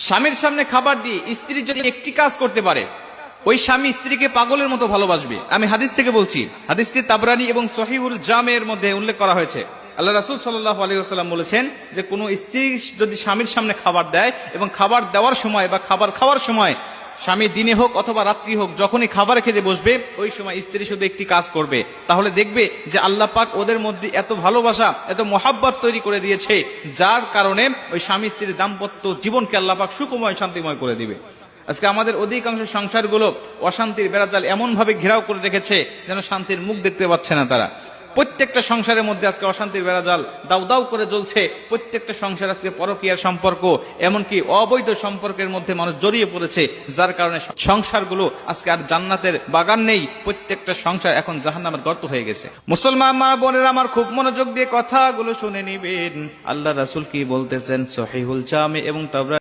স্বামীর সামনে খাবার দিয়ে স্ত্রী যদি একটি কাজ করতে পারে, ওই স্বামী স্ত্রীকে পাগলের মতো ভালোবাসবে। আমি হাদিস থেকে বলছি, হাদিসটি তাবরানী এবং সহিহুল জামের মধ্যে উল্লেখ করা হয়েছে। আল্লাহ রাসূল সাল্লাল্লাহু আলাইহি ওয়াসাল্লাম বলেছেন যে কোনো স্ত্রী যদি স্বামীর সামনে খাবার দেয় এবং খাবার দেওয়ার সময় বা খাবার খাওয়ার সময়, স্বামী দিনে হোক অথবা রাত্রি হোক, যখনই খাবার খেতে বসবে ওই সময় স্ত্রী শুধু একটি কাজ করবে, তাহলে দেখবে যে আল্লাহ পাক ওদের মধ্যে এত ভালোবাসা, এত মহাব্বত তৈরি করে দিয়েছে, যার কারণে ওই স্বামী স্ত্রীর দাম্পত্য জীবনকে আল্লাহ পাক সুখময় শান্তিময় করে দিবে। আজকে আমাদের অধিকাংশ সংসারগুলো অশান্তির বেড়াজাল এমন ভাবে ঘেরাও করে রেখেছে যেন শান্তির মুখ দেখতে পাচ্ছে না তারা। প্রত্যেকটা সংসারের মধ্যে আজকে অশান্তির বেড়াজাল দাউ দাউ করে জ্বলছে। প্রত্যেকটা সংসার আজকে পরকীয়ার সম্পর্ক, এমনকি অবৈধ সম্পর্কের মধ্যে মানুষ জড়িয়ে পড়েছে, যার কারণে সংসারগুলো আজকে আর জান্নাতের বাগান নেই, প্রত্যেকটা সংসার এখন জাহান্নামের গর্ত হয়ে গেছে। মুসলমান মা বোনেরা আমার, খুব মনোযোগ দিয়ে কথাগুলো শুনে নিবেন। আল্লাহ রাসূল কি বলতেছেন সহিহুল জামে এবং তাবরানী